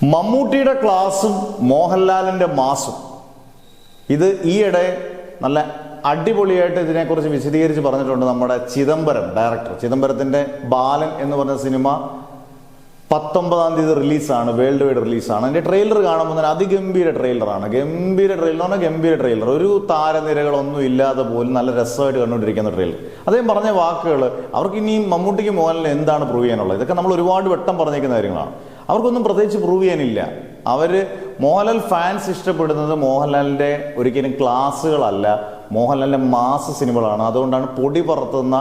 മമ്മൂട്ടിയുടെ ക്ലാസും മോഹൻലാലിൻ്റെ മാസും ഇത് ഈയിടെ നല്ല അടിപൊളിയായിട്ട് ഇതിനെക്കുറിച്ച് വിശദീകരിച്ച് പറഞ്ഞിട്ടുണ്ട് നമ്മുടെ ചിദംബരം ഡയറക്ടർ. ചിദംബരത്തിൻ്റെ ബാലൻ എന്ന് പറഞ്ഞ സിനിമ 19-ാം തീയതി റിലീസാണ്, വേൾഡ് വൈഡ് റിലീസാണ്. അതിൻ്റെ ട്രെയിലർ കാണുമ്പോൾ തന്നെ അതിഗംഭീര ട്രെയിലറാണ്. ഗംഭീര ട്രെയിലർ, ഒരു താരനിരകളൊന്നും ഇല്ലാതെ പോലും നല്ല രസമായിട്ട് കണ്ടുകൊണ്ടിരിക്കുന്ന ട്രെയിലർ. അദ്ദേഹം പറഞ്ഞ വാക്കുകൾ അവർക്ക് ഇനിയും മമ്മൂട്ടിക്ക് മോഹൻലാലിന് എന്താണ് പ്രൂവ് ചെയ്യാനുള്ളത്? ഇതൊക്കെ നമ്മൾ ഒരുപാട് വട്ടം പറഞ്ഞിരിക്കുന്ന കാര്യങ്ങളാണ്. അവർക്കൊന്നും പ്രത്യേകിച്ച് പ്രൂവ് ചെയ്യാനില്ല. അവർ മോഹൻലാൽ ഫാൻസ് ഇഷ്ടപ്പെടുന്നത് മോഹൻലാലിൻ്റെ ഒരിക്കലും ക്ലാസ്സുകളല്ല, മോഹൻലാലിൻ്റെ മാസ് സിനിമകളാണ്. അതുകൊണ്ടാണ് പൊടി പറത്തുന്ന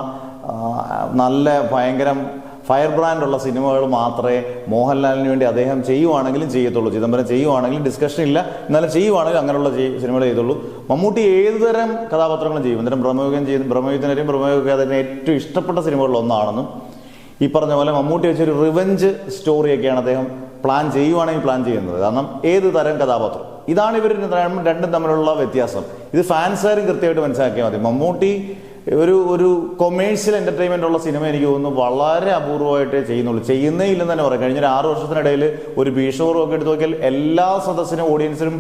നല്ല ഭയങ്കരം ഫയർ ബ്രാൻഡുള്ള സിനിമകൾ മാത്രമേ മോഹൻലാലിന് വേണ്ടി അദ്ദേഹം ചെയ്യുവാണെങ്കിലും ചെയ്യത്തുള്ളൂ. ചിദംബരം ചെയ്യുവാണെങ്കിലും ഡിസ്കഷൻ ഇല്ല, എന്നാലും ചെയ്യുവാണെങ്കിലും അങ്ങനെയുള്ള സിനിമകൾ ചെയ്തുള്ളൂ. മമ്മൂട്ടി ഏതുതരം കഥാപാത്രങ്ങളും ചെയ്യും. അന്നേരം ബ്രഹ്മയുദ്ധനെയും അതിന് ഏറ്റവും ഇഷ്ടപ്പെട്ട സിനിമകളിലൊന്നാണെന്നും ഈ പറഞ്ഞ പോലെ മമ്മൂട്ടി വെച്ചൊരു റിവെഞ്ച് സ്റ്റോറിയൊക്കെയാണ് അദ്ദേഹം പ്ലാൻ ചെയ്യുന്നത്. കാരണം ഏത് തരം കഥാപാത്രം, ഇതാണ് ഇവർ രണ്ടും തമ്മിലുള്ള വ്യത്യാസം. ഇത് ഫാൻസുകാരും കൃത്യമായിട്ട് മനസ്സിലാക്കിയാൽ മതി. മമ്മൂട്ടി ഒരു കൊമേഴ്ഷ്യൽ എന്റർടൈൻമെന്റ് ഉള്ള സിനിമ എനിക്ക് തോന്നുന്നു വളരെ അപൂർവമായിട്ടേ ചെയ്യുന്നുള്ളൂ. ചെയ്യുന്നേ ഇല്ലെന്ന് തന്നെ പറയാം. കഴിഞ്ഞ 6 വർഷത്തിനിടയിൽ ഒരു ഭീഷോറും ഒക്കെ എടുത്ത് നോക്കിയാൽ എല്ലാ സദസ്സിനും ഓഡിയൻസിനും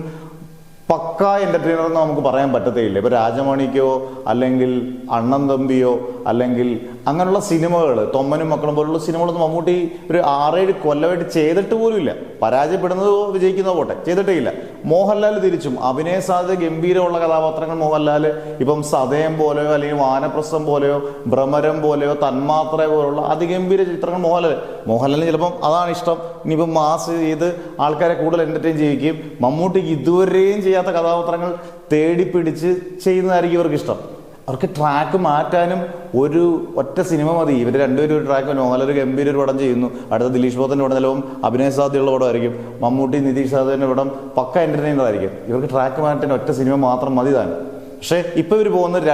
പക്ക എന്റർടൈനർ എന്ന് നമുക്ക് പറയാൻ പറ്റത്തേയില്ല. ഇപ്പൊ രാജമണിക്കോ അല്ലെങ്കിൽ അണ്ണൻ തമ്പിയോ അല്ലെങ്കിൽ അങ്ങനെയുള്ള സിനിമകൾ, തൊമ്മനും മക്കളും പോലുള്ള സിനിമകളൊന്നും മമ്മൂട്ടി ഒരു 6-7 കൊല്ലമായിട്ട് ചെയ്തിട്ട് പോലും ഇല്ല. പരാജയപ്പെടുന്നതോ വിജയിക്കുന്നതോ പോട്ടെ, ചെയ്തിട്ടേ ഇല്ല. മോഹൻലാൽ തിരിച്ചും അഭിനയ സാധ്യത ഗംഭീരമുള്ള കഥാപാത്രങ്ങൾ മോഹൻലാൽ ഇപ്പം സതയം പോലെയോ അല്ലെങ്കിൽ വാനപ്രസ്ഥം പോലെയോ ഭ്രമരം പോലെയോ തന്മാത്ര പോലുള്ള അതിഗംഭീര ചിത്രങ്ങൾ മോഹൻലാലിന് ചിലപ്പം അതാണ് ഇഷ്ടം. ഇനിയിപ്പം മാസ് ചെയ്ത് ആൾക്കാരെ കൂടുതൽ എന്റർടൈൻ ചെയ്യിക്കും. മമ്മൂട്ടിക്ക് ഇതുവരെയും ചെയ്യാത്ത കഥാപാത്രങ്ങൾ തേടിപ്പിടിച്ച് ചെയ്യുന്നതായിരിക്കും ഇവർക്ക് ഇഷ്ടം. അവർക്ക് ട്രാക്ക് മാറ്റാനും ഒരു ഒറ്റ സിനിമ മതി. ഇവർ രണ്ടുപേരും ഒരു ട്രാക്ക്, മോഹൻലാൽ ഗംഭീര ഒരു പടം ചെയ്യുന്നു, അടുത്ത ദിലീഷ് പോത്തൻ്റെ പടം ചിലവും അഭിനയ സാധ്യതയുള്ള പടമായിരിക്കും. മമ്മൂട്ടി നിതീഷ് സാധുവിൻ്റെ പടം പക്ക എന്റർടൈനർ ആയിരിക്കും. ഇവർക്ക് ട്രാക്ക് മാറ്റാൻ ഒറ്റ സിനിമ മാത്രം മതി താൻ. പക്ഷേ ഇപ്പം ഇവർ പോകുന്നത്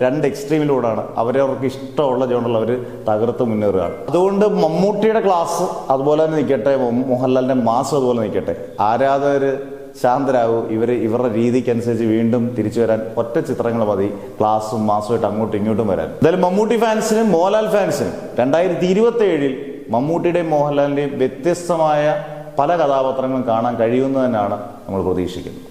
രണ്ട് എക്സ്ട്രീമിലൂടെയാണ്. അവരവർക്ക് ഇഷ്ടമുള്ള ജോണറിൽ അവർ തകർത്ത് മുന്നേറുകയാണ്. അതുകൊണ്ട് മമ്മൂട്ടിയുടെ ക്ലാസ് അതുപോലെ തന്നെ നിൽക്കട്ടെ, മോഹൻലാലിൻ്റെ മാസം അതുപോലെ നിൽക്കട്ടെ. ആരാധകർ ശാന്തരാകും. ഇവരുടെ രീതിക്കനുസരിച്ച് വീണ്ടും തിരിച്ചു വരാൻ ഒറ്റ ചിത്രങ്ങൾ മതി, ക്ലാസ്സും മാസമായിട്ട് അങ്ങോട്ടും ഇങ്ങോട്ടും വരാൻ. എന്തായാലും മമ്മൂട്ടി ഫാൻസിനും മോഹൻലാൽ ഫാൻസിനും 2027 മമ്മൂട്ടിയുടെയും മോഹൻലാലിൻ്റെയും വ്യത്യസ്തമായ പല കഥാപാത്രങ്ങളും കാണാൻ കഴിയുമെന്ന് തന്നെയാണ് നമ്മൾ പ്രതീക്ഷിക്കുന്നത്.